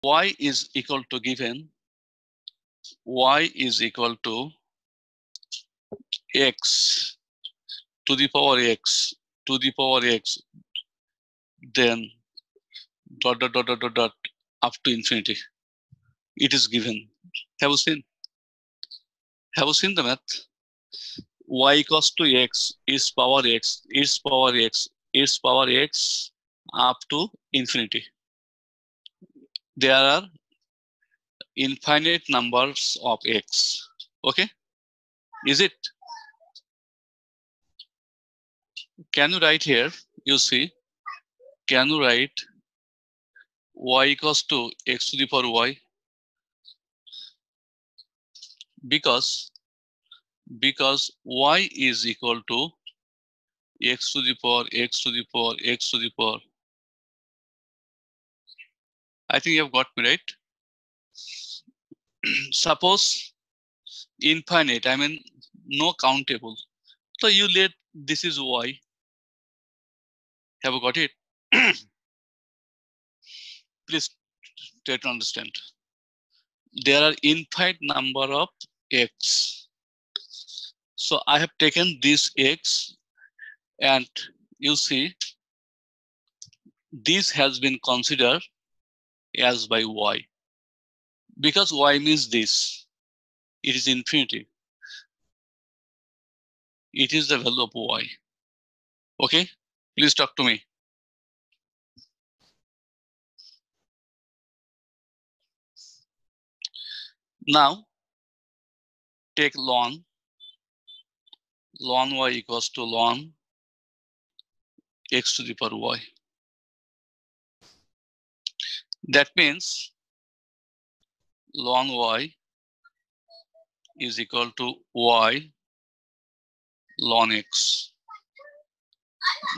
y is equal to given y is equal to x to the power x to the power x, then dot dot dot dot dot dot up to infinity. It is given. Have you seen? Have you seen the math? Y equals to x is power x is power x is power x up to infinity. There are infinite numbers of x. Okay, is it? Can you write here? You see, can you write y equals to x to the power y? Because y is equal to x to the power x to the power x to the power. I think you have got me right. Suppose infinite, I mean no countable. So you let this is y. Have you got it? Please try to understand. There are infinite number of x. So I have taken this x and you see this has been considered as by y. Because y means this. It is infinity. It is the value of y. Okay? Please talk to me. Now, take ln y equals to ln x to the power y. That means ln y is equal to y ln x.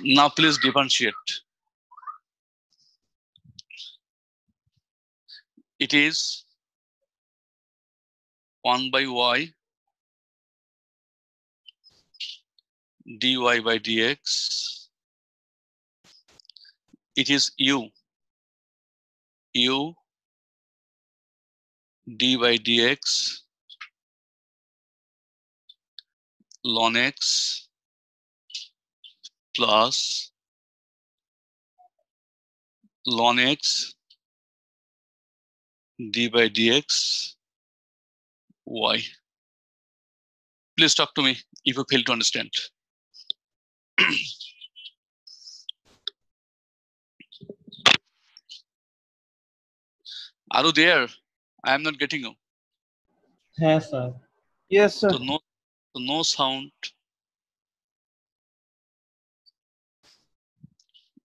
Now please differentiate. It is 1 by y dy by dx. It is u d by dx ln x plus ln x d by dx y. Please talk to me if you fail to understand. Are you there? I am not getting you. Yes, sir. Yes, sir. So no sound.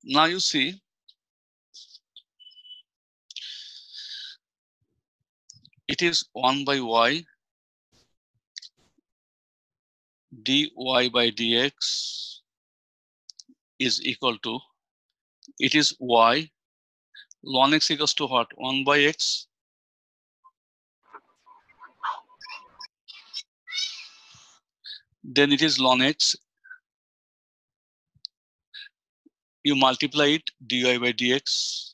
Now you see, it is 1 by y dy by dx is equal to, it is y ln x equals to what? 1 by x. Then it is ln x. You multiply it dy by dx.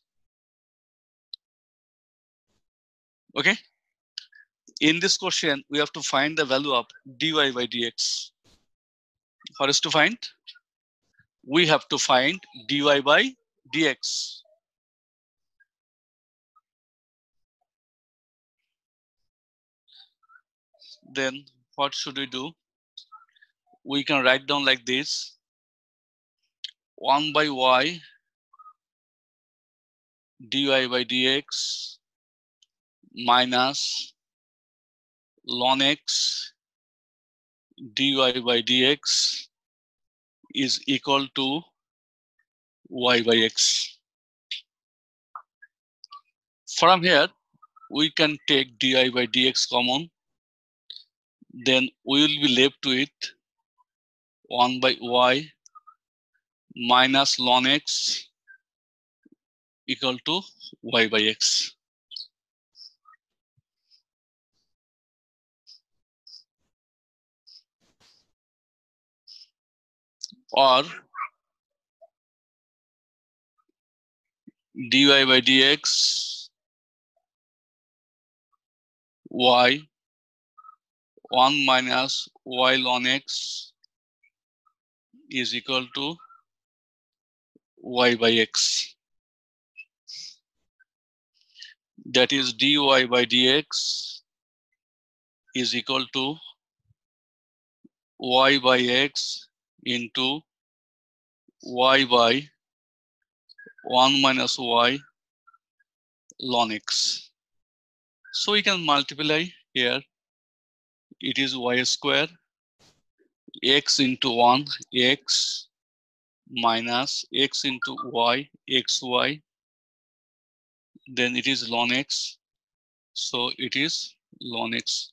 Okay. In this question, we have to find the value of dy by dx. For us to find, we have to find dy by dx. Then what should we do? We can write down like this: 1 by y dy by dx minus ln x dy by dx is equal to y by x. From here, we can take dy by dx common. Then we will be left with 1 by y minus ln x equal to y by x. Or dy by dx y 1 minus y ln x is equal to y by x. That is dy by dx is equal to y by x into y by 1 minus y ln x. So we can multiply here. It is y square x into 1 x minus x into y xy. Then it is ln x. So it is ln x.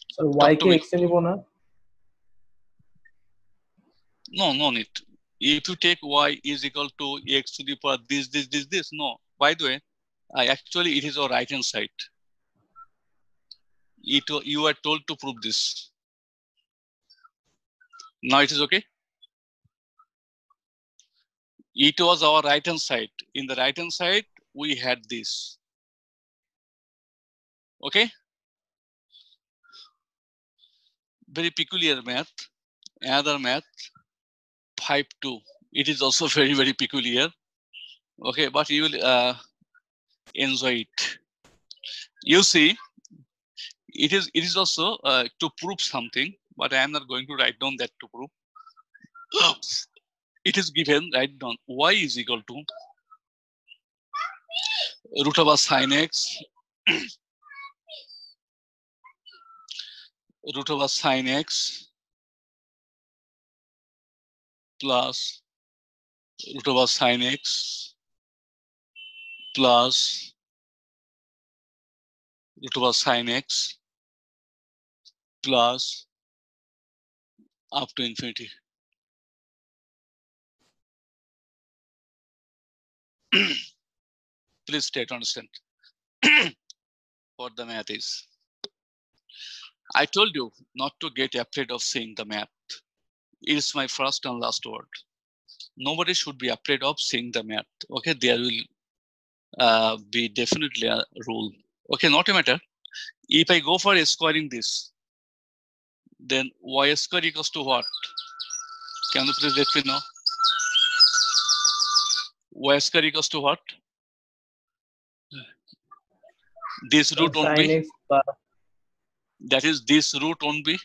So y के x से नहीं बोना? No need. If you take y is equal to x to the power this. No. By the way, actually it is our right hand side. You are told to prove this. Now it is okay. It was our right hand side. In the right hand side, we had this. Okay. Very peculiar math. Another math. 5-2. It is also very peculiar. Okay, but you will enjoy it. You see, it is also to prove something, but I am not going to write down that to prove. It is given, write down y is equal to root over sin x root over sin x plus root over sin x plus root over sin x plus up to infinity. Please try to understand what the math is. I told you not to get afraid of saying the math. It is my first and last word. Nobody should be afraid of saying the math. Okay, there will be definitely a rule. Okay, not a matter. If I go for squaring this, then y square equals to what? Can you please let me know? Y square equals to what? This root won't be. That is, this root won't be,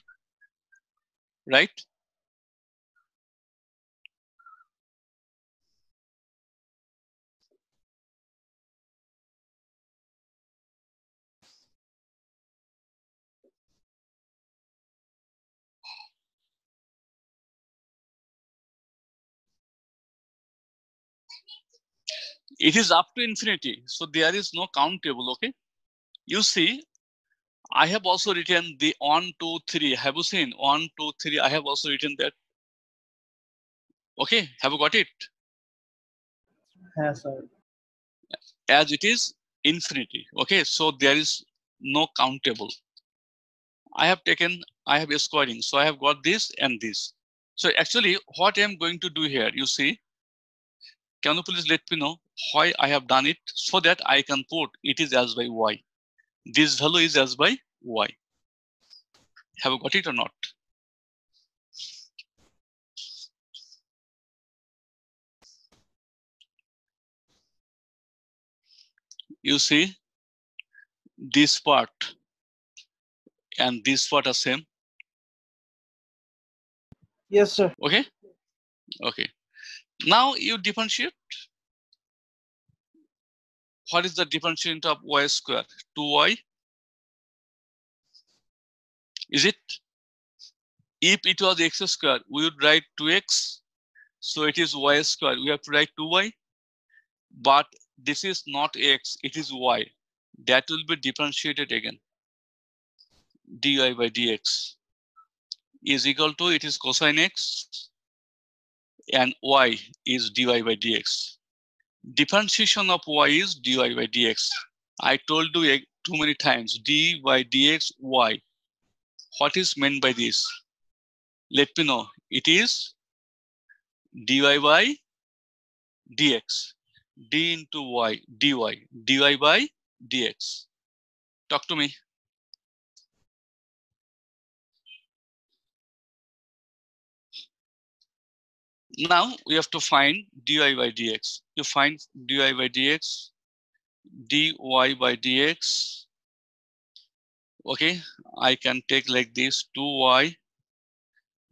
right? It is up to infinity, so there is no countable. Okay, you see, I have also written the 1, 2, 3. Have you seen 1, 2, 3? I have also written that. Okay, have you got it? Yes, sir. As it is infinity. Okay, so there is no countable. I have a squaring, so I have got this and this. So actually, what I am going to do here, you see, can you please let me know why I have done it, so that I can put it is as by y. This value is as by y. Have you got it or not? You see, this part and this part are same. Yes, sir. Okay. Okay. Now you differentiate. What is the differentiation of y square? 2y. Is it? If it was x square, we would write 2x. So it is y square. We have to write 2y. But this is not x, it is y. That will be differentiated again. Dy by dx is equal to, it is cosine x, and y is dy by dx. Differentiation of y is dy by dx. I told you too many times, d by dx y. What is meant by this? Let me know. It is dy by dx, d into y, dy, dy by dx. Talk to me. Now we have to find dy by dx. You find dy by dx, dy by dx. Okay, I can take like this 2y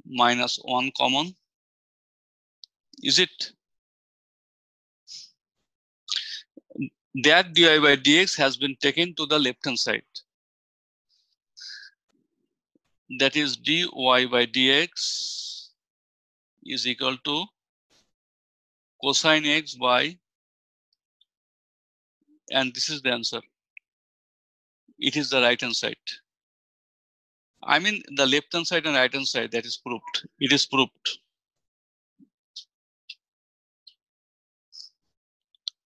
minus 1 common. Is it? That dy by dx has been taken to the left hand side. That is dy by dx is equal to cosine x by, and this is the answer. It is the right hand side. I mean the left hand side and right hand side, that is proved. It is proved.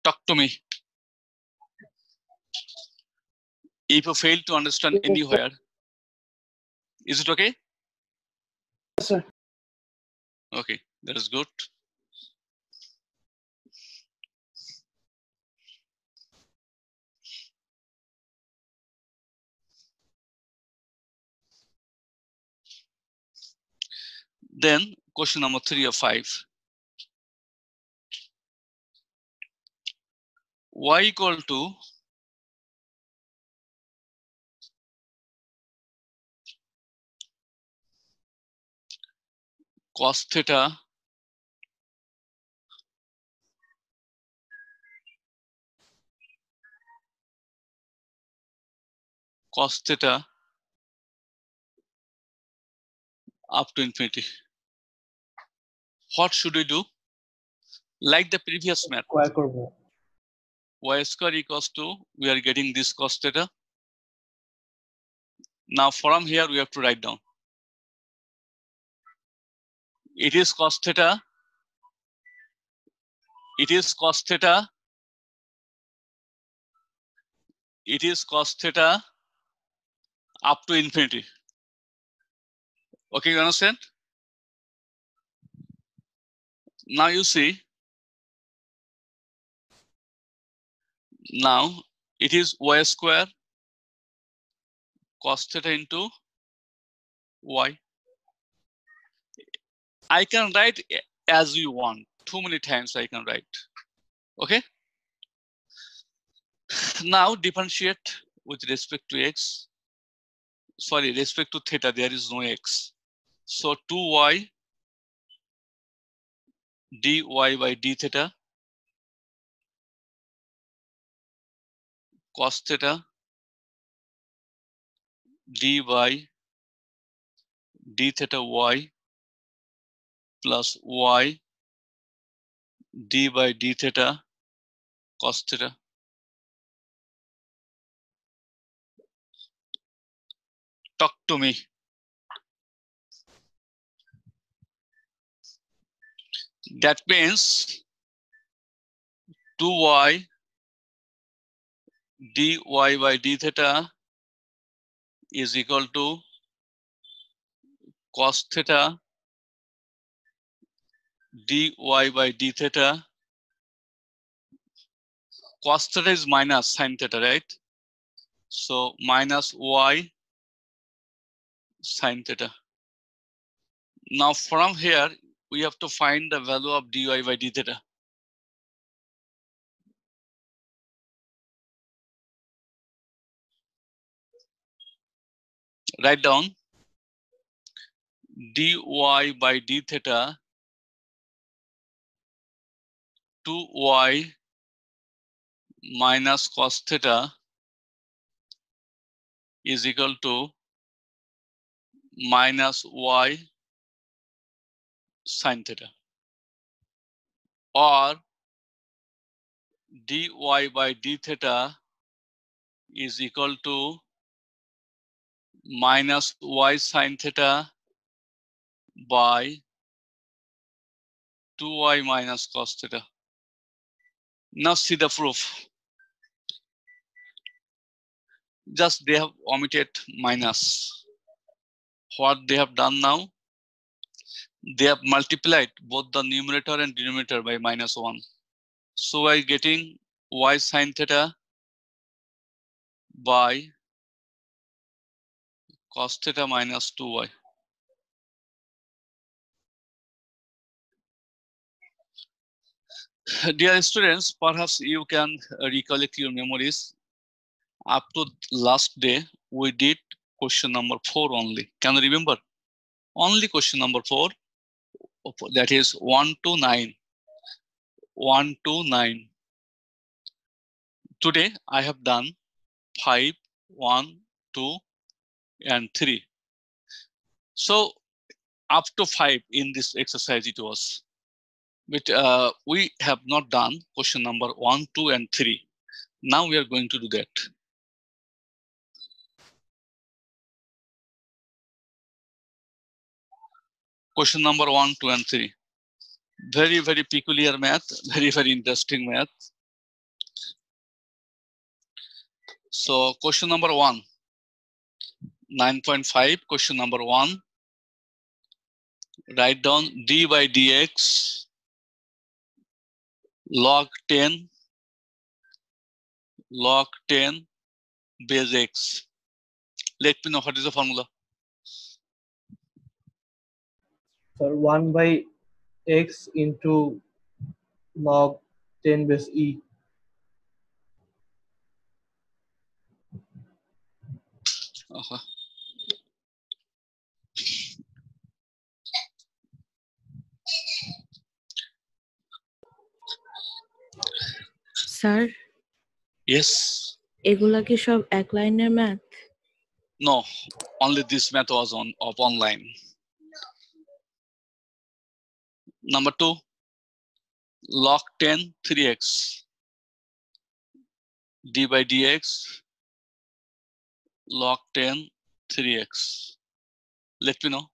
Talk to me. If you fail to understand anywhere, is it okay? Yes, sir. Okay, that is good. Then question number 3 or 5. Y equal to cos theta up to infinity. What should we do? Like the previous math, Square করবো. y square equals to, we are getting this cos theta. Now from here we have to write down. It is cos theta. It is cos theta. It is cos theta up to infinity. Okay, you understand? Now you see. Now it is y square cos theta into y. I can write as you want. Too many times I can write. Okay. Now differentiate with respect to x. Sorry, respect to theta, there is no x. So 2y dy by d theta cos theta d by d theta y plus y d by d theta cos theta. Talk to me. That means 2y dy by d theta is equal to cos theta dy by d theta. Cos theta is minus sin theta, right? So minus y sin theta. Now from here, we have to find the value of dy by d theta. Write down dy by d theta 2y minus cos theta is equal to minus y sin theta, or dy by d theta is equal to minus y sin theta by 2y minus cos theta. Now see the proof. Just they have omitted minus. What they have done now? They have multiplied both the numerator and denominator by minus 1. So I getting y sin theta by cos theta minus 2y. Dear students, perhaps you can recollect your memories. Up to last day, we did question number 4 only. Can you remember? Only question number 4, that is 1 to 9. 1 to 9. Today, I have done 5, 1, 2, and 3. So, up to 5 in this exercise it was. But we have not done question number 1, 2, and 3. Now we are going to do that. Question number 1, 2, and 3. Very, very peculiar math, very, very interesting math. So question number 1, 9.5, question number 1. Write down d by dx log 10 base x. Let me know what is the formula. Sir, 1 by x into log 10 base e. Sir, Yes. এগুলা কি সব এক লাইনের math? No, only this math was of online. Number 2, log 10 3x d by dx log 10 3x. Let me know.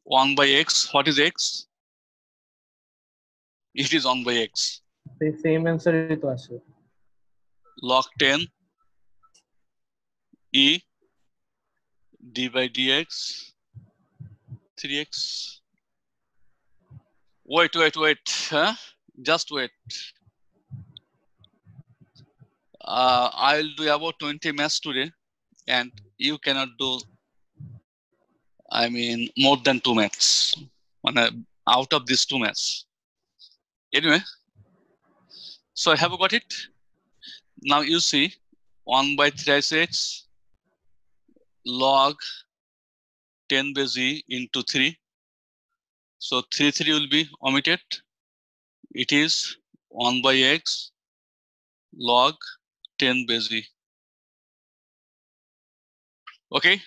1 by x, what is x? It is 1 by x. The same answer it was. Log 10 e d by dx 3x. Wait. Huh? Just wait. I'll do about 20 maths today, and you cannot do, I mean, more than 2 maths out of these 2 maths. Anyway, so have you got it? Now you see 1 by 3x log 10 base e into 3. So 3 will be omitted. It is 1 by x log 10 base e. Okay.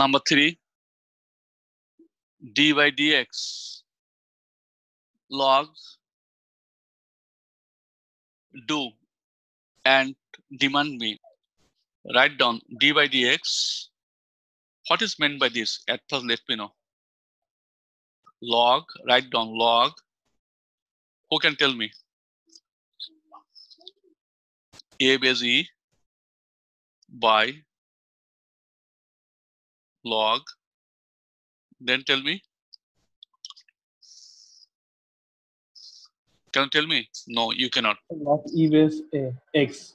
Number 3, d by dx log do and demand me. Write down d by dx. What is meant by this? At first, let me know. Log, write down log. Who can tell me? A base e by log. Then tell me. Can you tell me? No, you cannot. Not e base a x.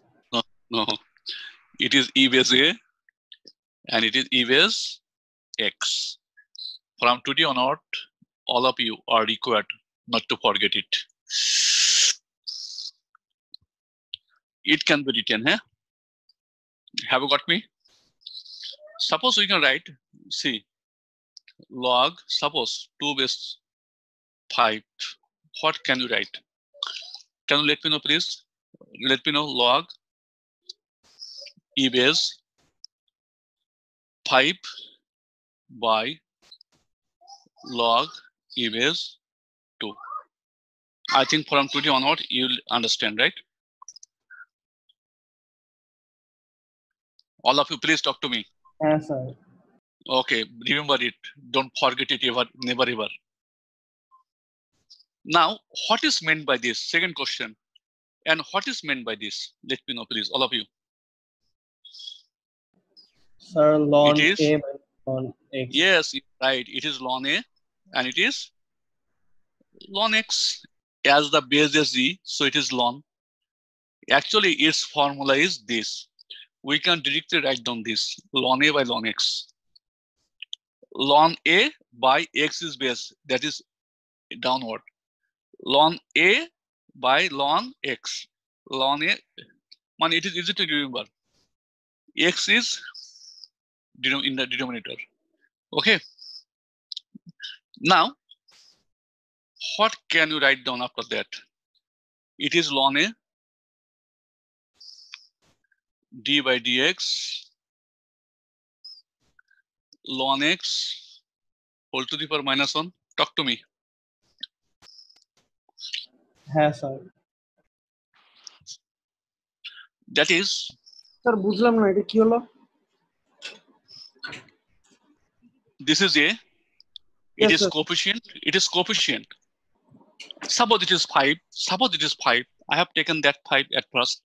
No. It is e base a and it is e base x. From today onward, all of you are required not to forget it. It can be written, huh? Have you got me? Suppose we can write, see, log, suppose 2 base 5. What can you write? Can you let me know, please? Let me know log e base 5 by log e base 2. I think from today onward, you'll understand, right? All of you, please talk to me. Yes, sir. Okay, remember it. Don't forget it ever, never ever. Now, what is meant by this? Second question. And what is meant by this? Let me know, please, all of you. Sir, ln It is, A minus ln X. yes, right. It is ln A and it is ln X. As the base is Z, so it is ln. Actually, its formula is this. We can directly write down this ln A by ln X. Ln A by X is base, that is downward. Ln A by ln X. Ln A, man, it is easy to remember. X is in the denominator. Okay. Now, what can you write down after that? It is ln A d by dx ln X whole to the power minus 1. Talk to me. Yes, sir. That is, sir বুঝলাম না এটা কি হলো this is A. It Yes, is sir. coefficient. It is coefficient. Suppose it is 5. Suppose it is 5. I have taken that 5 at first.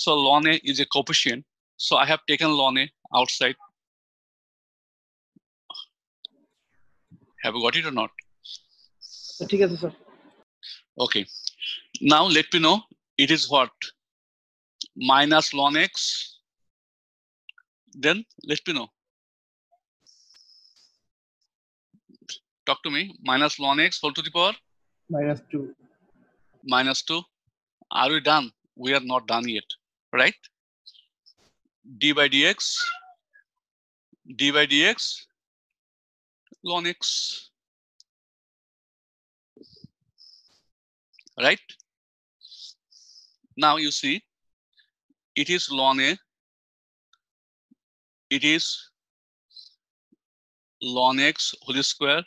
So ln A is a coefficient. So I have taken ln A outside. Have you got it or not? ঠিক আছে sir Okay. Now let me know. It is what? Minus ln X. Then let me know. Talk to me. Minus ln X whole to the power Minus 2. minus 2. Are we done? We are not done yet, right? D by dx ln X, right? Now you see, it is ln A, it is ln X whole square,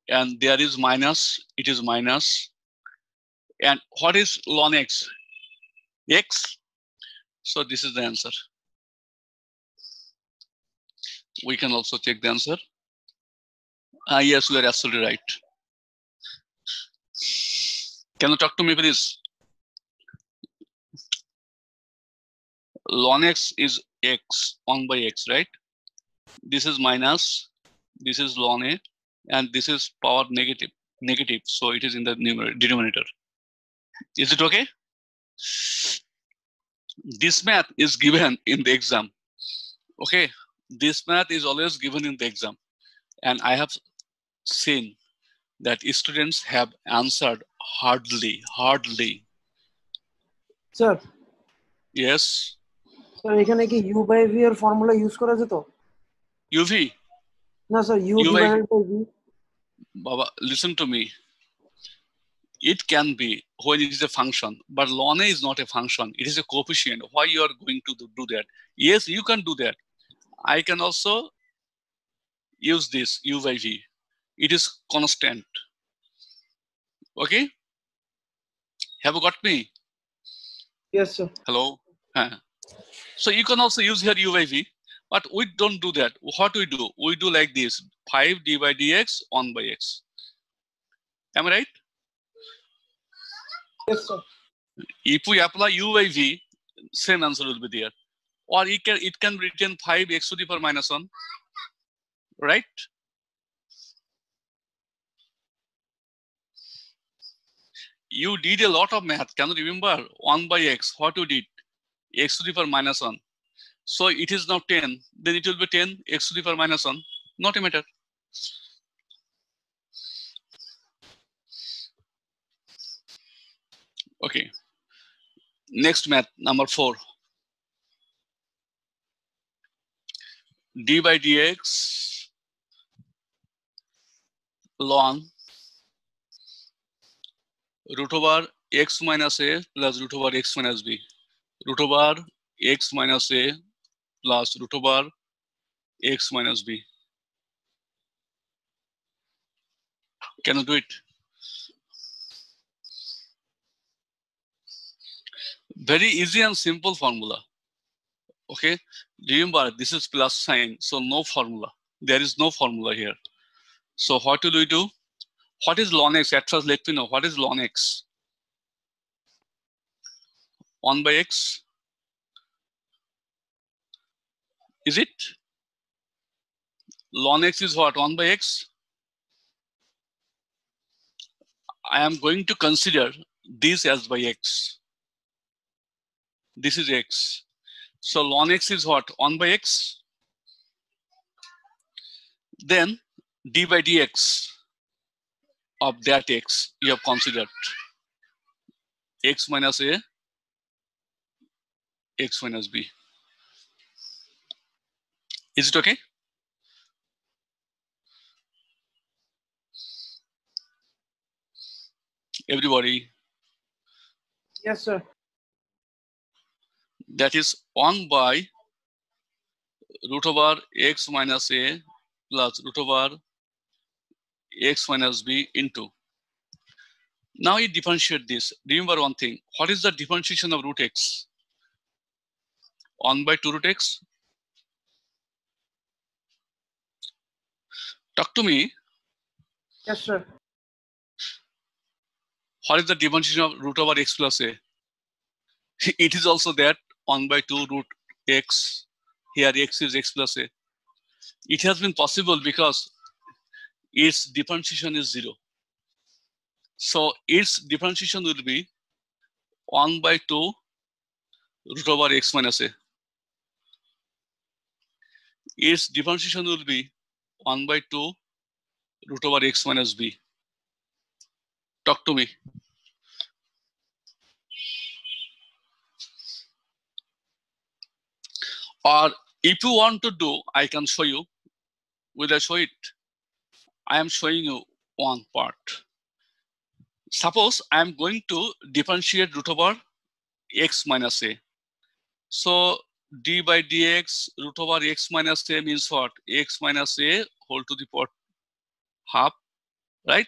and there is minus, it is minus. And what is ln X? X. So this is the answer. We can also check the answer. Yes, we are absolutely right. Can you talk to me, please? Ln X is X, 1 by X, right? This is minus, this is ln A, and this is power negative. So it is in the denominator. Is it okay? This math is given in the exam. Okay, this math is always given in the exam. And I have seen that students have answered hardly. Sir Yes, sir এখানে কি u by v এর formula use করা যেত UV. না sir u U by- divided by v Baba, listen to me. It can be when it is a function, but ln A is not a function. It is a coefficient. Why you are going to do that? Yes, you can do that. I can also use this u by v. It is constant. Okay? Have you got me? Yes sir Hello? So you can also use here u by v, but we don't do that. What we do? We do like this: 5 d by dx 1 by x. Am I right? Yes sir If we apply u by v, same answer will be there. Or it can be written 5x to the power minus 1. Right? You did a lot of math. Can you remember? 1 by x. What you did? X to the power minus 1. So it is now 10. Then it will be 10 x to the power minus 1. Not a matter. Okay. Next math, number 4. D by dx ln root over x minus a plus root over x minus b. Root over x minus a plus root over x minus b. Can you do it? Very easy and simple formula. Okay, remember this is plus sign, so no formula. There is no formula here. So what will we do? What is ln x? At first, let me know what is ln x. 1 by x. Is it? Ln x is what? 1 by x. I am going to consider this as by x. This is x. So ln x is what? 1 by x. Then d by dx of that x you have considered. X minus a, x minus b. Is it okay? Everybody? Yes, sir. That is 1 by root over x minus a plus root over x minus b into. Now you differentiate this. Remember one thing. What is the differentiation of root x? 1 by 2 root x. Talk to me. Yes, sir. What is the differentiation of root over x plus a? It is also that 1 by 2 root x. Here x is x plus a. It has been possible because its differentiation is 0. So its differentiation will be 1 by 2 root over x minus a. Its differentiation will be 1 by 2 root over x minus b. Talk to me. Or if you want to do, I can show you. Will I show it? I am showing you one part. Suppose I am going to differentiate root over x minus a. So d by dx root over x minus a means what? X minus a whole to the power half, right?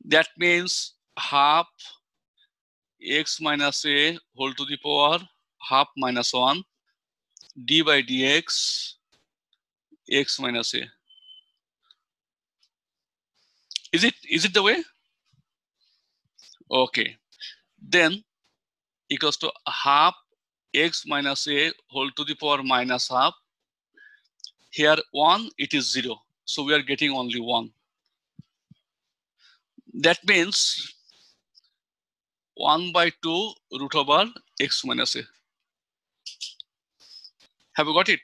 That means half x minus a whole to the power half minus 1 d by dx x minus a. Is it the way? Okay. Then equals to half x minus a whole to the power minus half. Here 1, it is 0. So we are getting only 1. That means 1 by 2 root over x minus a. Have you got it?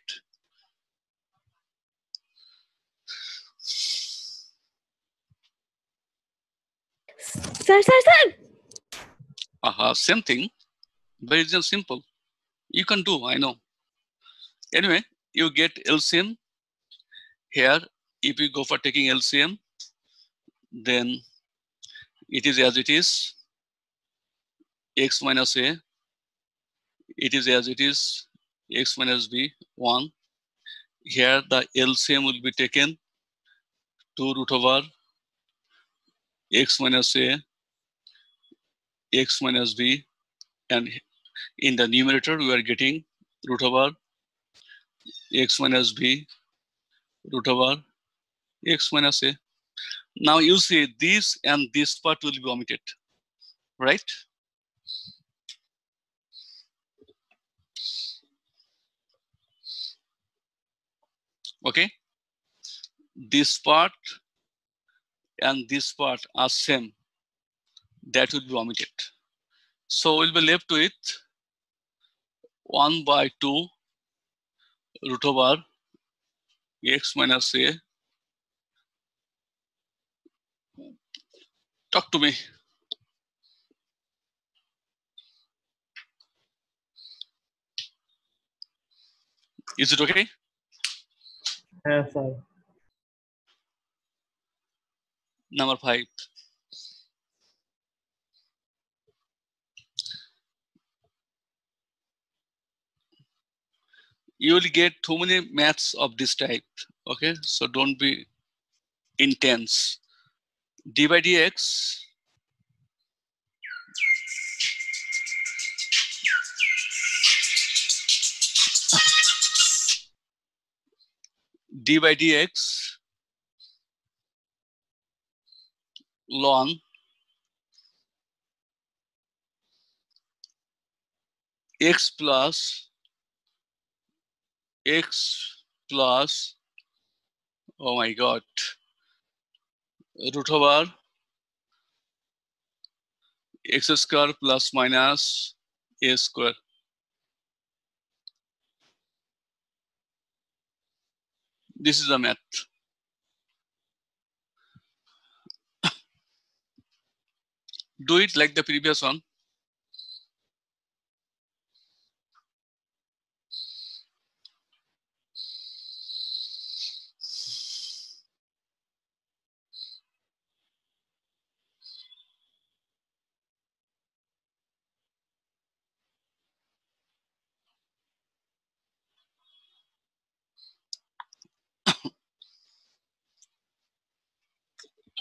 Sir. Same thing. Very just simple. You can do, I know. Anyway, you get LCM. Here, if you go for taking LCM, then it is as it is. X minus a. It is as it is. X minus b, 1. Here, the LCM will be taken 2 root over x minus a, x minus b, and in the numerator, we are getting root over x minus b, root over x minus a. Now you see this and this part will be omitted, right? Okay. This part and this part are same. That will be omitted. So we'll be left with 1 by 2 root over x minus a. Talk to me. Is it okay? Yes, sir. Number 5. You will get too many maths of this type. Okay, so don't be intense. D by dx d by dx ln x plus oh my god, root over x square plus minus a square. This is the math. Do it like the previous one.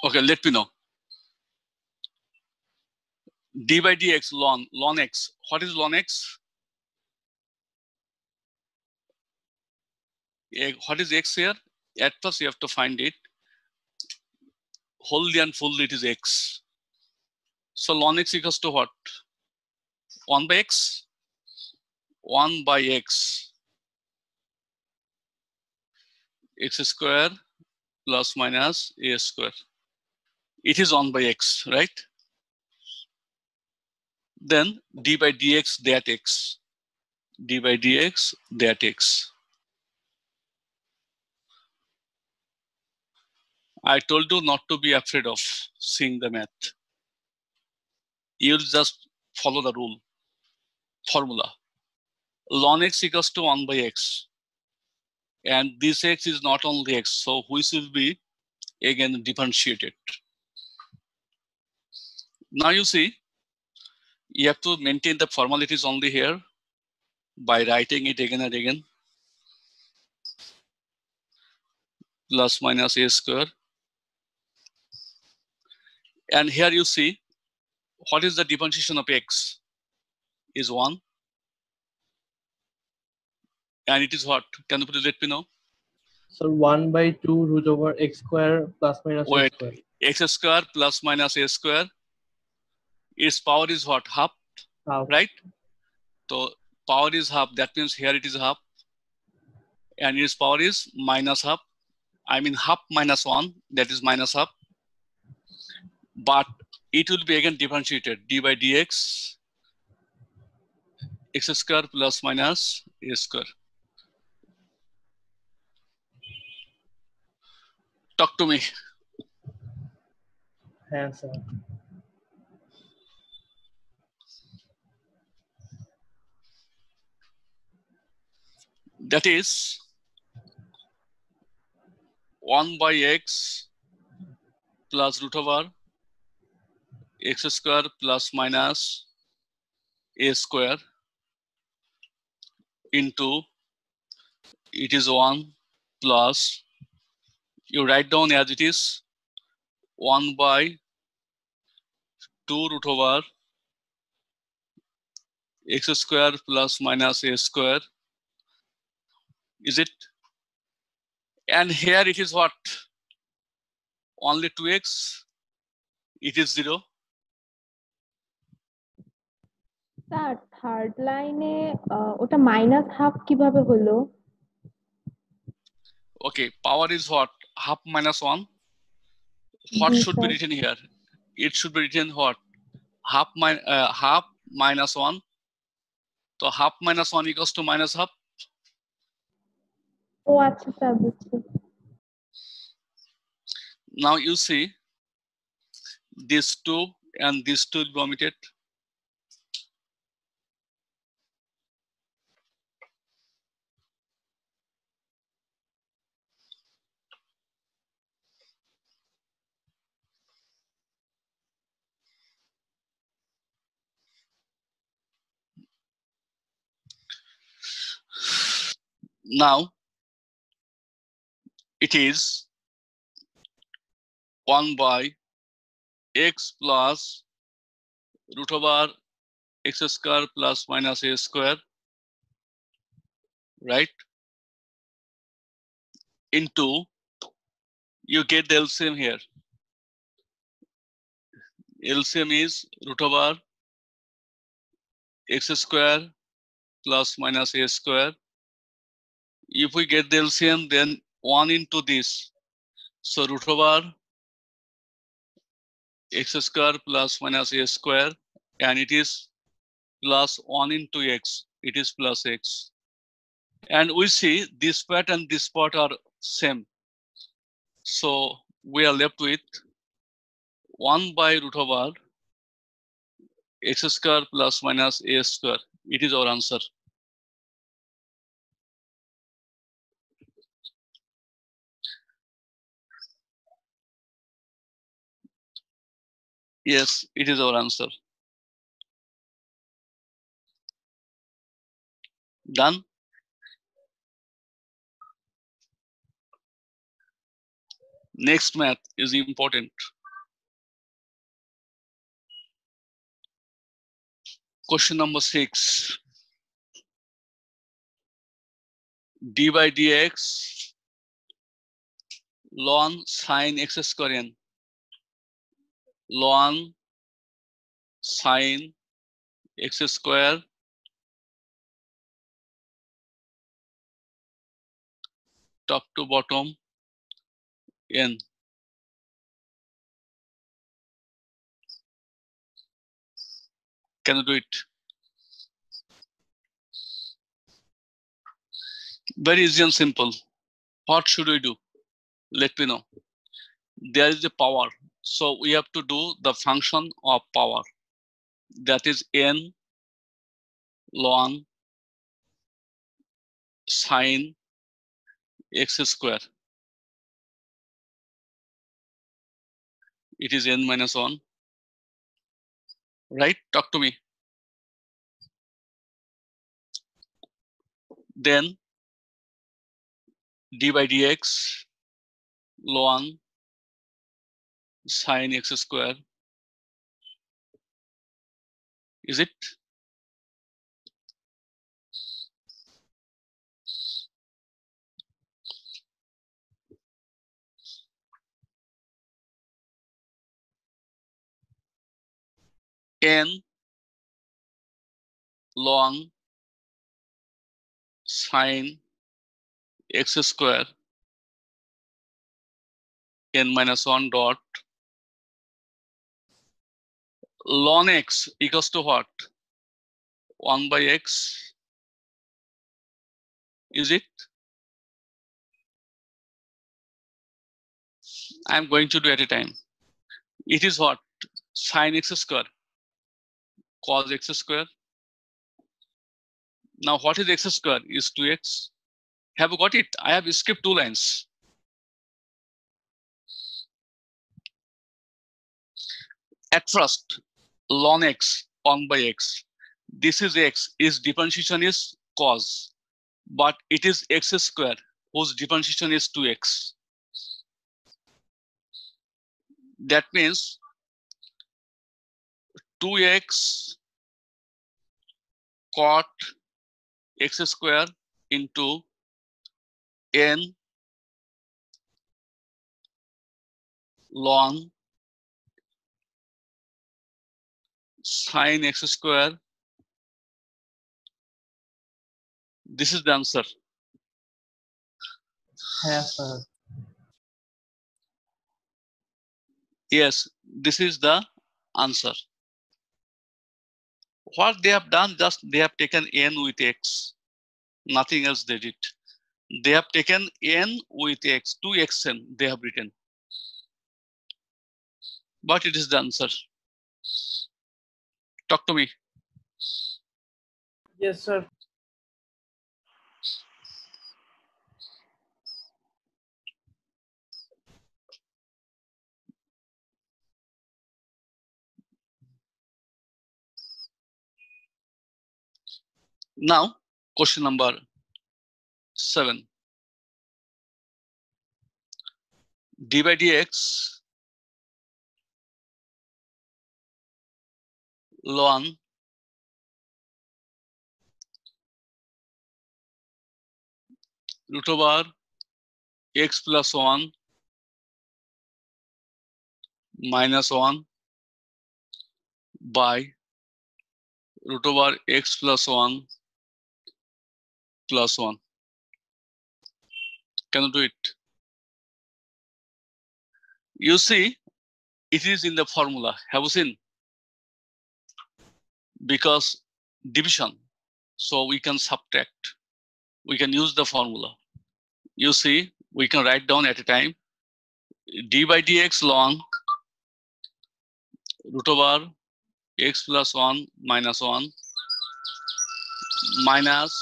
Okay, let me know. D by dx ln x. What is ln x? What is x here? At first you have to find it. Wholly and fully it is x. So ln x equals to what? 1 by x? 1 by x. X square plus minus a square. It is 1 by x, right? Then d by dx that x. D by dx that x. I told you not to be afraid of seeing the math. You'll just follow the rule, formula. Ln x equals to 1 by x. And this x is not only x, so which will be again differentiated. Now you see, you have to maintain the formalities only here by writing it again and again. Plus minus a square. And here you see, what is the differentiation of x? Is 1. And it is what? Can you please let me know? So 1 by 2 root over x square plus minus a Wait, square. x square plus minus a square. Its power is what? Half, Half. right? So power is half. That means here it is half. And its power is minus half. I mean half minus 1. That is minus half. But it will be again differentiated. D by dx x square plus minus a square. Talk to me. Yes, sir. That is 1 by x plus root over x square plus minus a square into it is 1 plus, you write down as it is, 1 by 2 root over x square plus minus a square. Is it? And here it is what? Only 2x. It is 0. Sir third লাইনে ওটা minus half কিভাবে হলো? Okay, power is what? Half minus 1. What G, should be sir. written here? It should be written what? Half minus 1. So half minus 1 equals to minus half. ও আচ্ছা sir, বুঝছি। Now you see, these 2 and these 2 will be omitted. Now it is 1 by x plus root over x square plus minus a square, right? Into, you get the LCM here. LCM is root over x square plus minus a square. If we get the LCM, then 1 into this. So root over x square plus minus a square, and it is plus 1 into x. It is plus x. And we see this part and this part are same. So we are left with 1 by root over x square plus minus a square. It is our answer. Yes, it is our answer. Done? Next math is important. Question number 6. D by dx ln sine x square n. Ln sine x square top to bottom n. Can you do it? Very easy and simple. What should we do? Let me know. There is a power. So we have to do the function of power. That is n ln sine x square. It is n minus 1. Right? Talk to me. Then d by dx ln sine x square. Is it? N ln sine x square n minus 1 dot ln x equals to what? 1 by x. Is it? I'm going to do at a time. It is what? Sine x square cos x square. Now what is x square? Is 2x. Have you got it? I have skipped 2 lines. At first, ln x 1 by x. This is x. Its differentiation is cos, but it is x square whose differentiation is 2x. That means 2x cot x square into n ln sine x square. This is the answer. Yes, sir. Yes, this is the answer. What they have done, just they have taken n with x. Nothing else they did. They have taken n with x, 2xn they have written. But it is the answer. Talk to me. Yes, sir. Now, question number 7. D by dx ln root over x plus 1 minus 1 by root over x plus 1 plus 1. Can you do it? You see, it is in the formula. Have you seen? Because division, so we can subtract. We can use the formula. You see, we can write down at a time d by dx ln root over x plus 1 minus 1 minus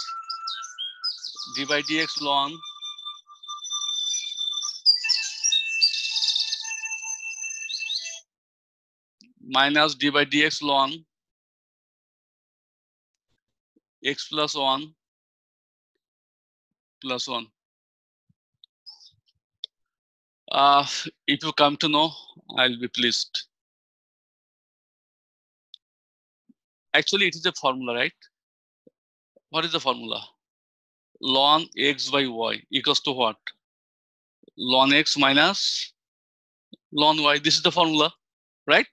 d by dx ln minus d by dx ln x plus 1 plus 1. If you come to know, I'll be pleased. Actually, it is a formula, right? What is the formula? Ln x by y equals to what? Ln x minus ln y. This is the formula, right?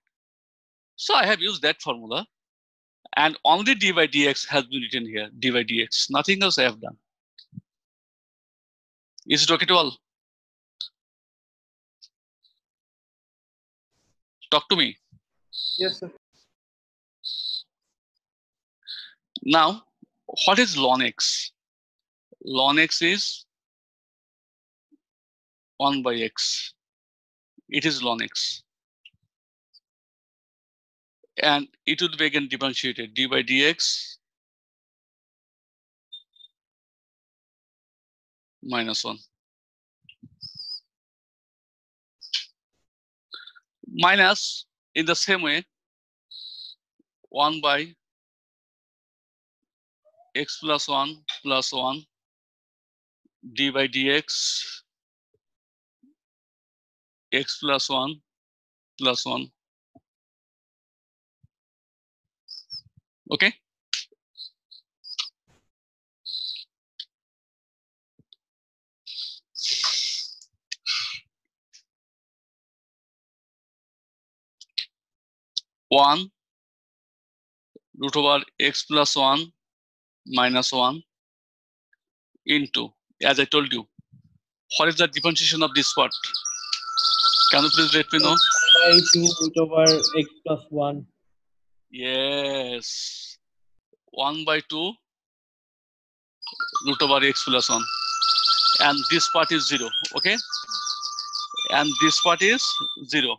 So I have used that formula, and only d by dx has been written here, d by dx. Nothing else I have done. Is it okay to all? Talk to me. Yes, sir. Now, what is ln x? Ln x is 1 by x. It is ln x. And it would be again differentiated d by dx minus 1. Minus, in the same way, 1 by x plus 1 plus 1 d by dx x plus 1 plus 1. Okay? One root over x plus 1 minus 1 into, as I told you, what is the differentiation of this part? Can you please let me know? By 2 root over x plus 1. Yes. 1 by 2 root over x plus 1. And this part is 0. Okay? And this part is 0.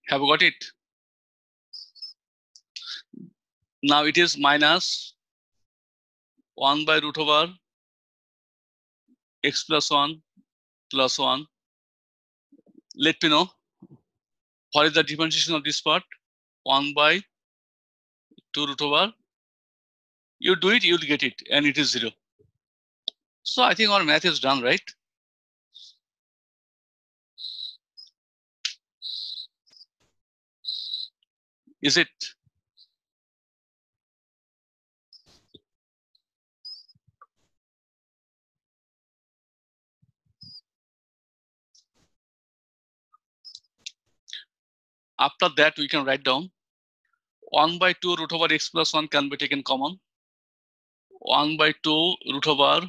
Have you got it? Now it is minus 1 by root over x plus 1 plus 1. Let me know what is the differentiation of this part. 1 by 2 root over. You do it, you'll get it, and it is 0. So I think our math is done, right? Is it? After that, we can write down 1 by 2 root over x plus 1 can be taken common. 1 by 2 root over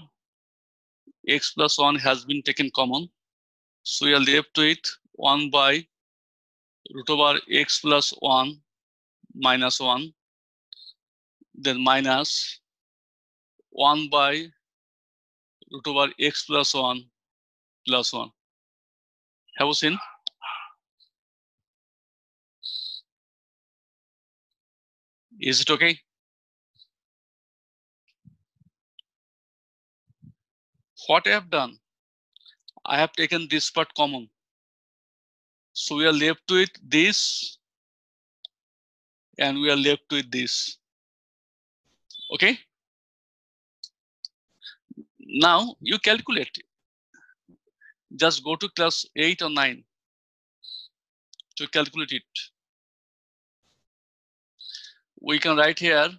x plus 1 has been taken common. So we are left with 1 by root over x plus 1 minus 1. Then minus 1 by root over x plus 1 plus 1. Have you seen? Is it okay? What I have done, I have taken this part common. So we are left with this, and we are left with this. Okay? Now you calculate. Just go to class 8 or 9 to calculate it. We can write here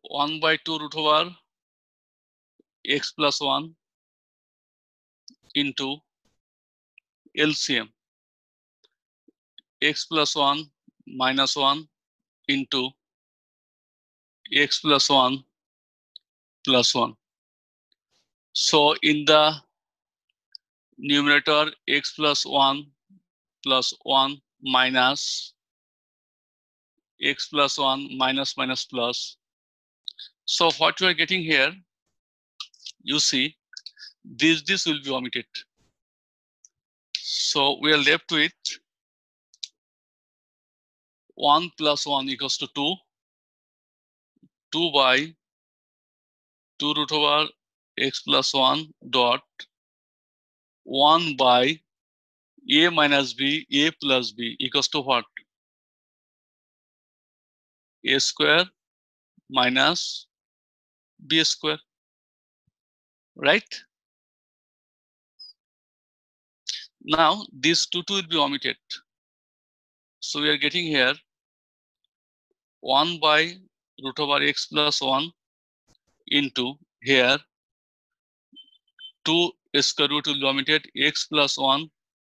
1 by 2 root over x plus 1 into LCM. X plus 1 minus 1 into x plus 1 plus 1. So in the numerator, x plus 1 plus 1 minus x plus 1 minus minus plus. So what we are getting here, you see, this will be omitted. So we are left with 1 plus 1 equals to 2. 2 by 2 root over x plus 1 dot 1 by a minus b, a plus b equals to what? A square minus b square, right? Now this 2 will be omitted. So we are getting here 1 by root over x plus 1 into here 2 square root will be omitted, x plus 1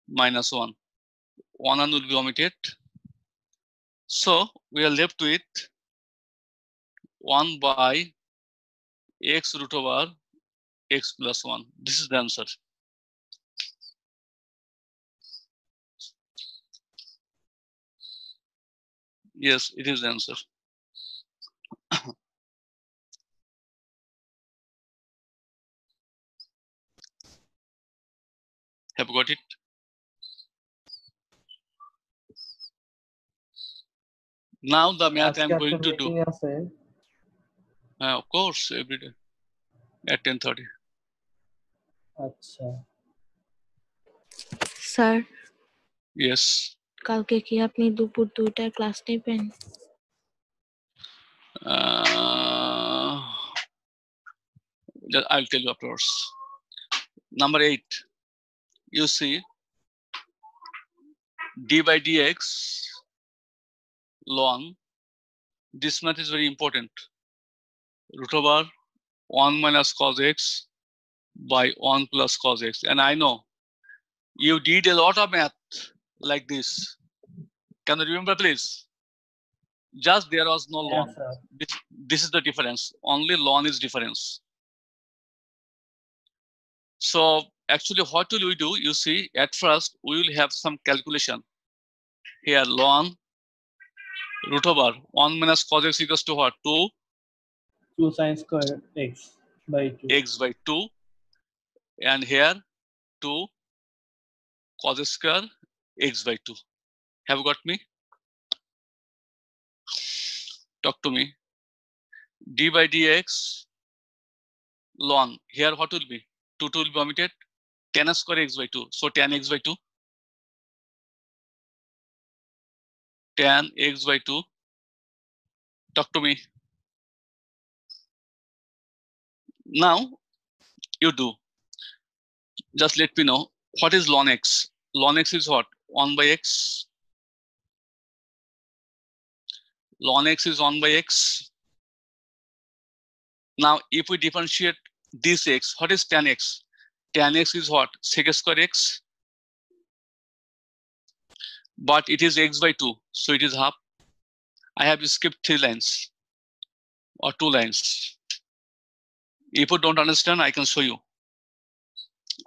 minus 1. 1 will be omitted. So we are left with 1 by x root over x plus 1. This is the answer. Yes, it is the answer. Have you got it? Now the math I am going to do. Of course, every day at 10:30. আচ্ছা sir Yes. কালকে কি আপনি দুপুর 2টায় class নেবেন? I'll tell you afterwards. Number 8. You see, d by dx ln. This math is very important. Root over 1 minus cos x by 1 plus cos x. And I know you did a lot of math like this. Can you remember, please? Just there was no ln. This is the difference. Only ln is difference. So actually, what will we do? You see, at first we will have some calculation. Here ln root over 1 minus cos x equals to what? 2 sin square x by 2. X by 2. And here 2 cos square x by 2. Have you got me? Talk to me. D by dx ln. Here what will be? 2 will be omitted. Tan square x by 2. So tan x by 2. Tan x by 2. Talk to me. Now you do. Just let me know what is ln x. Ln x is what? 1 by x. Ln x is 1 by x. Now if we differentiate this x, what is tan x? Tan x is what? Sec square x. But it is x by 2, so it is half. I have skipped 3 lines or 2 lines. If you don't understand, I can show you.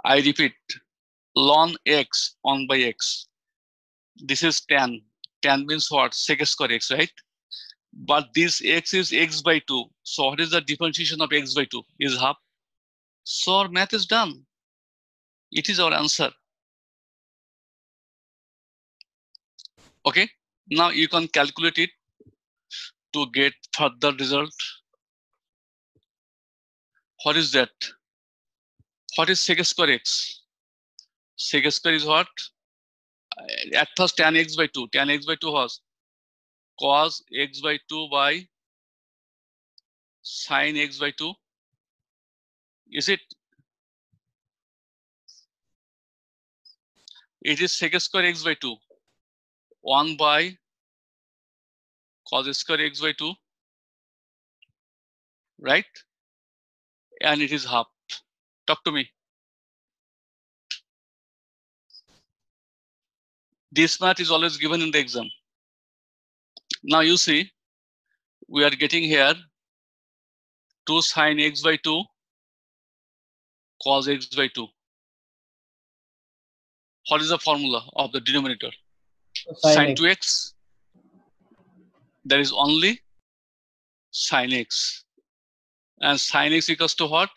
I repeat, ln x 1 by x. This is tan. Tan means what? Sec square x, right? But this x is x by 2. So what is the differentiation of x by 2? Is half. So our math is done. It is our answer. Okay. Now you can calculate it to get further result. What is that? What is sec square x? Sec square is what? At first tan x by 2. Tan x by 2 was cos x by 2 by sin x by 2. Is it? It is sec square x by 2. 1 by cos square x by 2. Right? And it is half. Talk to me. This math is always given in the exam. Now you see, we are getting here 2 sin x by 2 cos x by 2. What is the formula of the denominator? Sin 2x. There is only sin x. And sin x equals to what?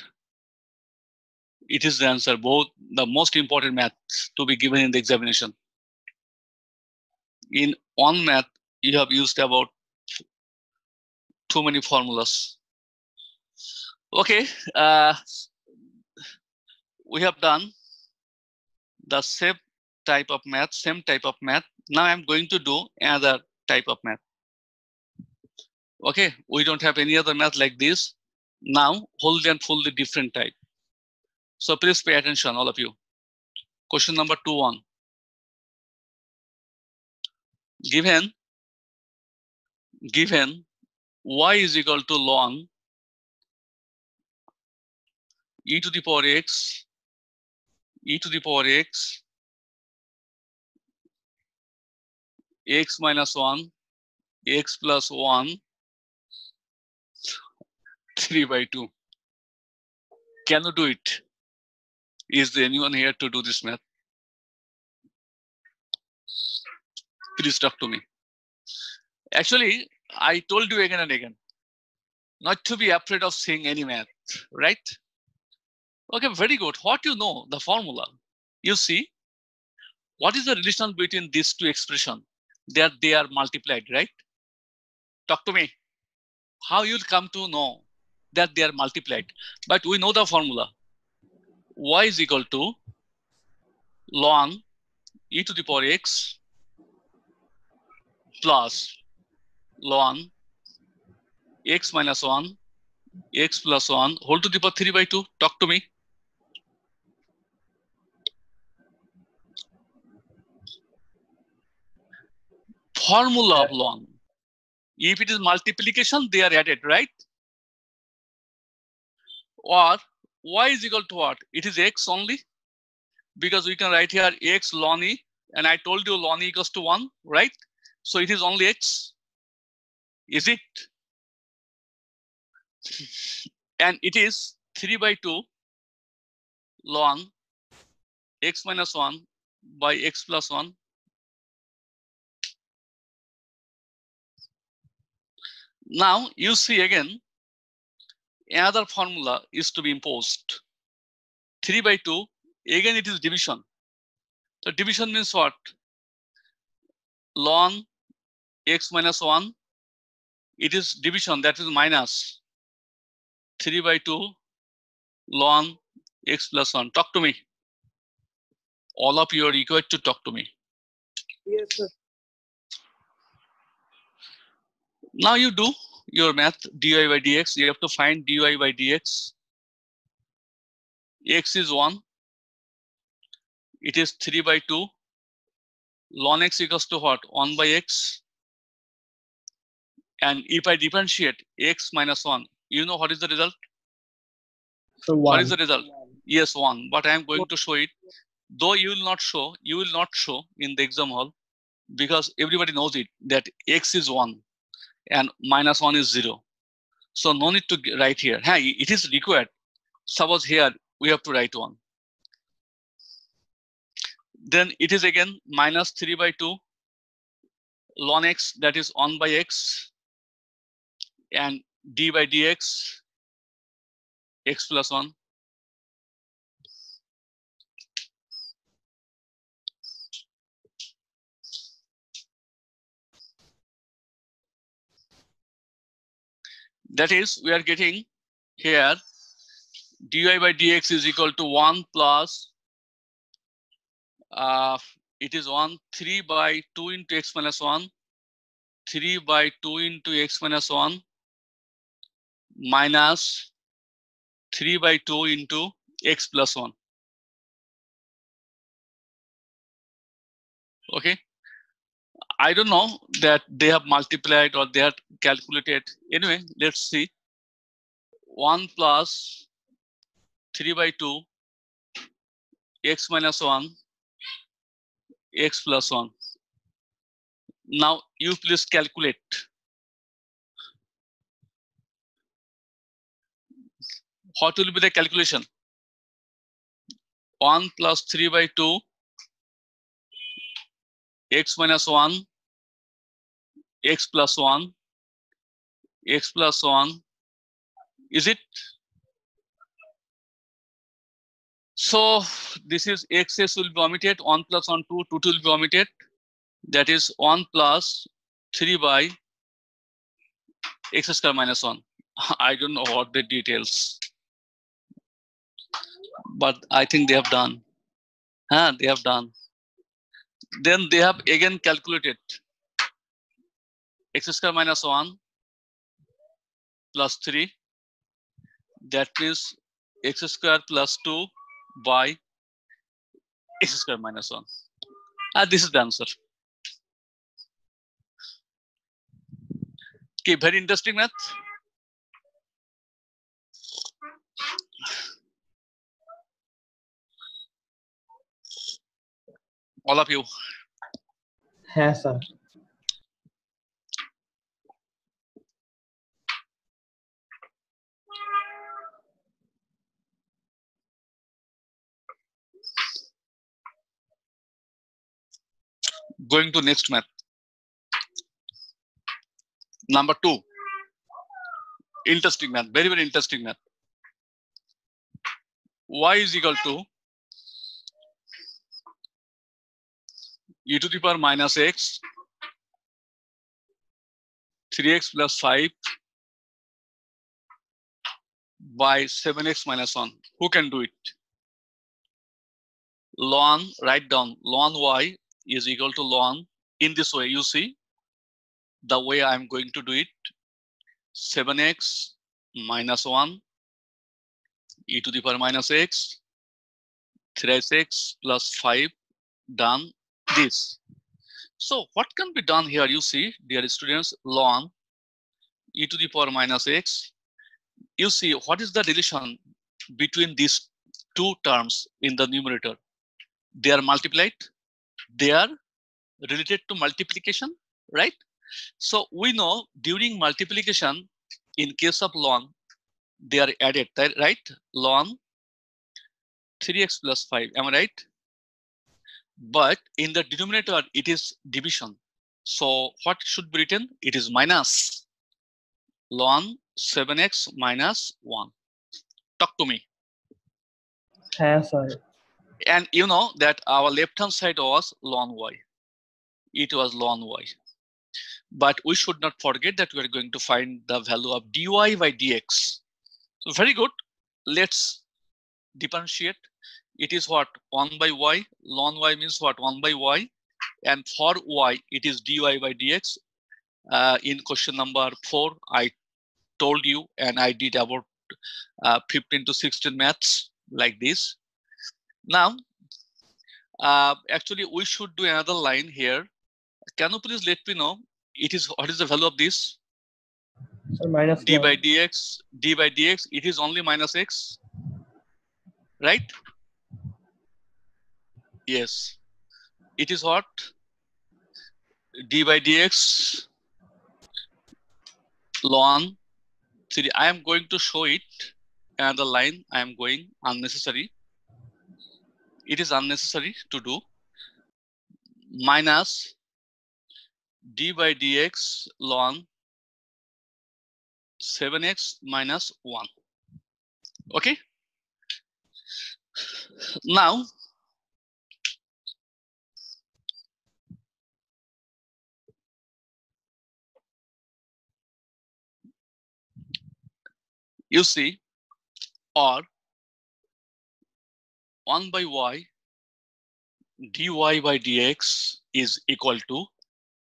It is the answer, both the most important math to be given in the examination. In one math, you have used about too many formulas. Okay, we have done the same type of math. Now I'm going to do another type of math. Okay, we don't have any other math like this. Now, wholly and fully different type. So please pay attention, all of you. Question number 2-1. Given y is equal to ln e to the power x x minus 1 x plus 1 3 by 2. Can you do it? Is there anyone here to do this math? Please talk to me. Actually, I told you again and again, not to be afraid of seeing any math, right? Okay, very good. What you know, the formula. You see, what is the relation between these two expressions? That they are multiplied, right? Talk to me. How you'll come to know that they are multiplied? But we know the formula. Y is equal to ln e to the power x plus ln x minus 1 x plus 1 whole to the power 3 by 2. Talk to me. Formula of ln. If it is multiplication, they are added, right? Or y is equal to what? It is x only. Because we can write here x ln e. And I told you ln e equals to 1, right? So it is only x. Is it? And it is 3 by 2 ln x minus 1 by x plus 1. Now you see again, another formula is to be imposed. 3 by 2, again it is division. So division means what? Ln x minus 1, it is division, that is minus 3 by 2 ln x plus 1. Talk to me. All of you are required to talk to me. Yes, sir. Now you do your math, dy by dx. You have to find dy by dx. X is 1. It is 3 by 2. Ln x equals to what? 1 by x. And if I differentiate x minus 1, you know what is the result? So 1. What is the result? Yes, 1. But I am going to show it. Though you will not show in the exam hall, because everybody knows it, that x is 1 and minus 1 is 0. So no need to write here. Hey, it is required. Suppose here we have to write 1. Then it is again minus 3 by 2 ln x, that is 1 by x, and d by dx x plus 1. That is, we are getting here dy by dx is equal to 1 plus it is 3 by 2 into x minus 1, 3 by 2 into x minus 1 minus 3 by 2 into x plus 1. Okay. I don't know that they have multiplied or they have calculated. Anyway, let's see. 1 plus 3 by 2 x minus 1 x plus 1. Now you please calculate. What will be the calculation? 1 plus 3 by 2, x minus 1, x plus 1, x plus 1. Is it? So this is x's will be omitted, 1 plus 1, 2, 2 will be omitted. That is 1 plus 3 by x square minus 1. I don't know what the details, but I think they have done. They have done. Then they have again calculated x square minus 1 plus 3. That means x square plus 2 by x square minus 1. This is the answer. Okay, very interesting math. All of you. Yes, sir. Going to next math. Number 2. Interesting math, very, very interesting math. Y is equal to e to the power minus x, 3x plus 5 by 7x minus 1. Who can do it? Ln, write down, ln y is equal to ln, in this way, you see, the way I'm going to do it, 7x minus 1, e to the power minus x, 3x plus 5, done this. So what can be done here? You see, dear students, ln e to the power minus x. You see, what is the relation between these two terms in the numerator? They are multiplied. They are related to multiplication, right? So we know during multiplication, in case of ln, they are added, right? Ln 3x plus 5, am I right? But in the denominator, it is division. So what should be written? It is minus ln 7x minus 1. Talk to me. Yes, sir. And you know that our left hand side was ln y. It was ln y. But we should not forget that we are going to find the value of dy by dx. So very good. Let's differentiate. It is what? 1 by y. Ln y means what? 1 by y. And for y, it is dy by dx. In question number 4, I told you, and I did about 15 to 16 maths like this. Now, actually, we should do another line here. Can you please let me know? It is what is the value of this? So minus d 1. by dx. D by dx. It is only minus x, right? Yes. It is what? D by dx ln 3. I am going to show it. Another line I am going unnecessary. It is unnecessary to do. Minus d by dx ln 7x minus 1. Okay. Now, you see, or 1 by y dy by dx is equal to,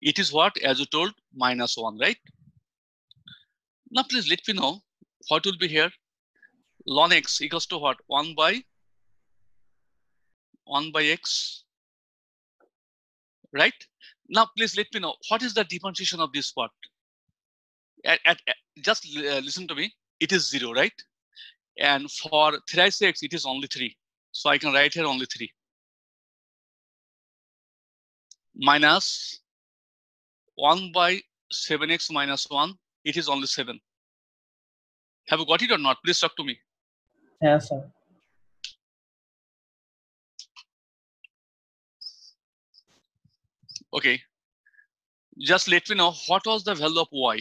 it is what, as you told, minus 1, right? Now please let me know what will be here. Ln x equals to what? 1 by x, right? Now please let me know what is the differentiation of this part. Just listen to me. It is 0, right? And for 3x, it is only 3. So I can write here only 3. Minus 1 by 7x minus 1, it is only 7. Have you got it or not? Please talk to me. Yes, sir. Okay. Just let me know what was the value of y.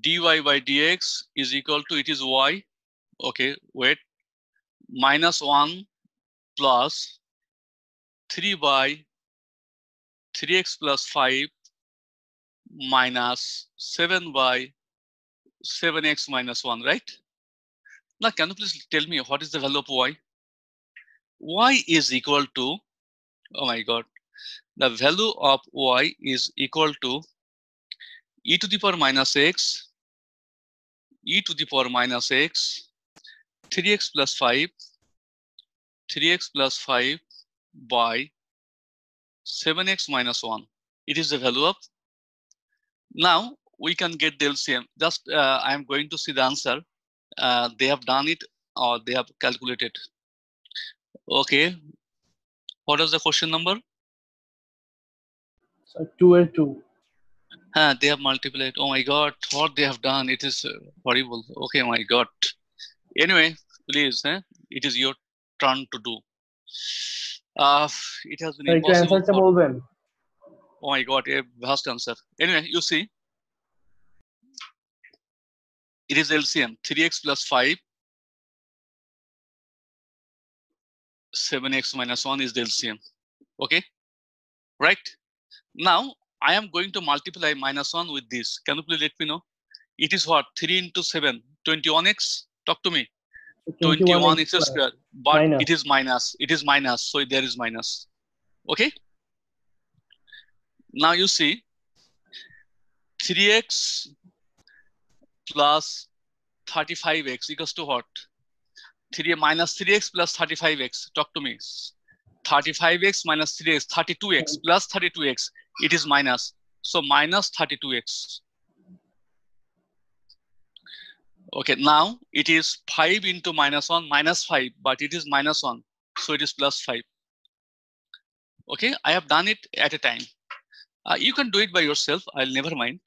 dy by dx is equal to, it is y. Okay, wait. Minus 1 plus 3 by 3x plus 5 minus 7 by 7x minus 1, right? Now, can you please tell me what is the value of y? Y is equal to, oh my God, the value of y is equal to e to the power minus x, e to the power minus x, 3x plus 5, 3x plus 5 by 7x minus 1. It is the value of. Now we can get the LCM. Just I am going to see the answer. They have done it or they have calculated. Okay. What is the question number? So 2 and 2. They have multiplied. Oh my God, what they have done. It is horrible. Okay, my God. Anyway, please, it is your turn to do. It has been Sir, একটু impossible অ্যান্সারটা for. বলবেন? Oh my God, a vast answer. Anyway, you see, it is LCM 3x plus 5, 7x minus 1 is the LCM. Okay, right? Now I am going to multiply minus 1 with this. Can you please let me know? It is what? 3 into 7, 21x. Talk to me. 21x square, but minus. it is minus. It is minus, so there is minus. Okay. Now you see 3x plus 35x equals to what? 3 minus 3x plus 35x. Talk to me. 35x minus 3x, 32x plus 32x. It is minus. So minus 32x. Okay, now it is 5 into minus 1 minus 5, but it is minus 1. So it is plus 5. Okay, I have done it at a time. You can do it by yourself. I'll never mind.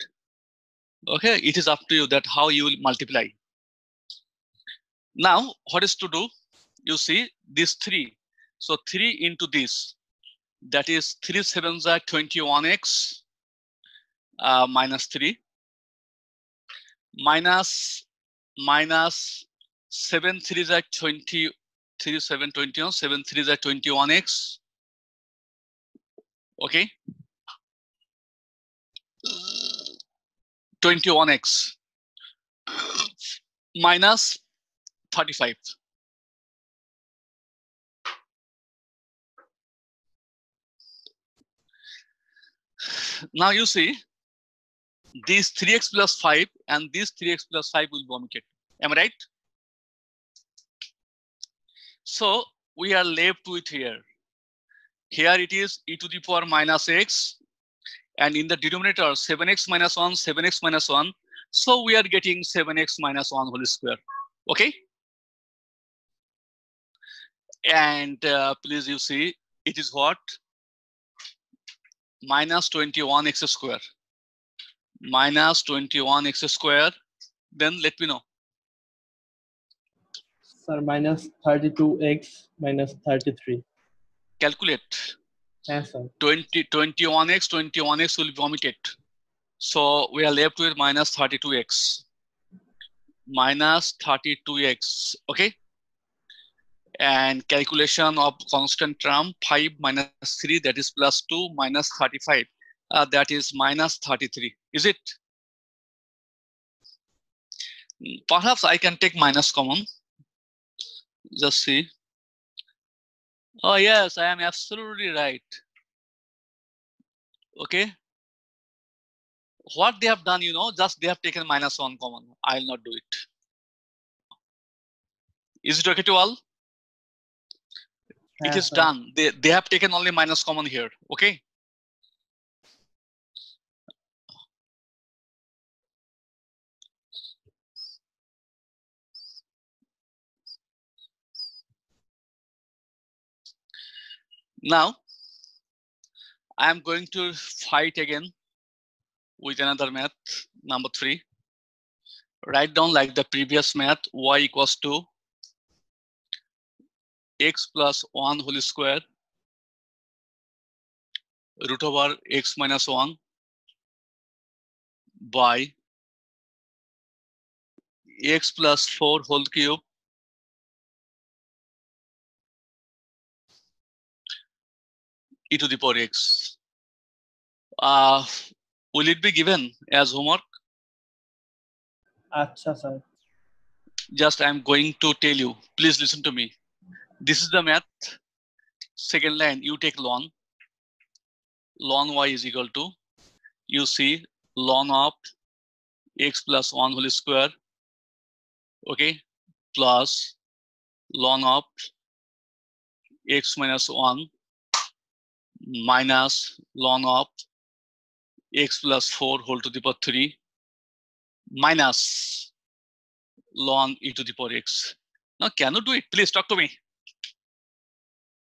Okay, it is up to you that how you will multiply. Now, what is to do? You see this 3. So 3 into this. That is 3 7s are 21x minus 3 minus 7 3s are 20. 3 7 21. 7 3s are 21x. Okay. 21x minus 35. Now you see these 3x plus 5 and this 3x plus 5 will be omitted. Am I right? So we are left with here. Here it is e to the power minus x, and in the denominator 7x minus 1, 7x minus 1. So we are getting 7x minus 1 whole square. Okay. And please you see it is what? Minus 21x square. Minus 21x square. Then let me know. Sir, minus 32x minus 33. Calculate. Yes, sir. 21x will be omitted. So we are left with minus 32x. Minus 32x. Okay. And calculation of constant term 5 minus 3, that is plus 2 minus 35. That is minus 33. Is it? Perhaps I can take minus common. Just see. Oh yes, I am absolutely right. Okay. What they have done, just they have taken minus 1 common. I'll not do it. Is it okay to all? It is done. They have taken only minus common here. Okay. Now I am going to fight again with another math, number 3. Write down like the previous math, y equals to x plus 1 whole square root over x minus 1 by x plus 4 whole cube e to the power x. Will it be given as homework? Acha, sir. Just I'm going to tell you, please listen to me. This is the math. Second line, you take ln. Ln y is equal to, you see, ln of x plus 1 whole square, okay, plus ln of x minus 1 minus ln of x plus 4 whole to the power 3 minus ln e to the power x. Now, can you do it? Please talk to me.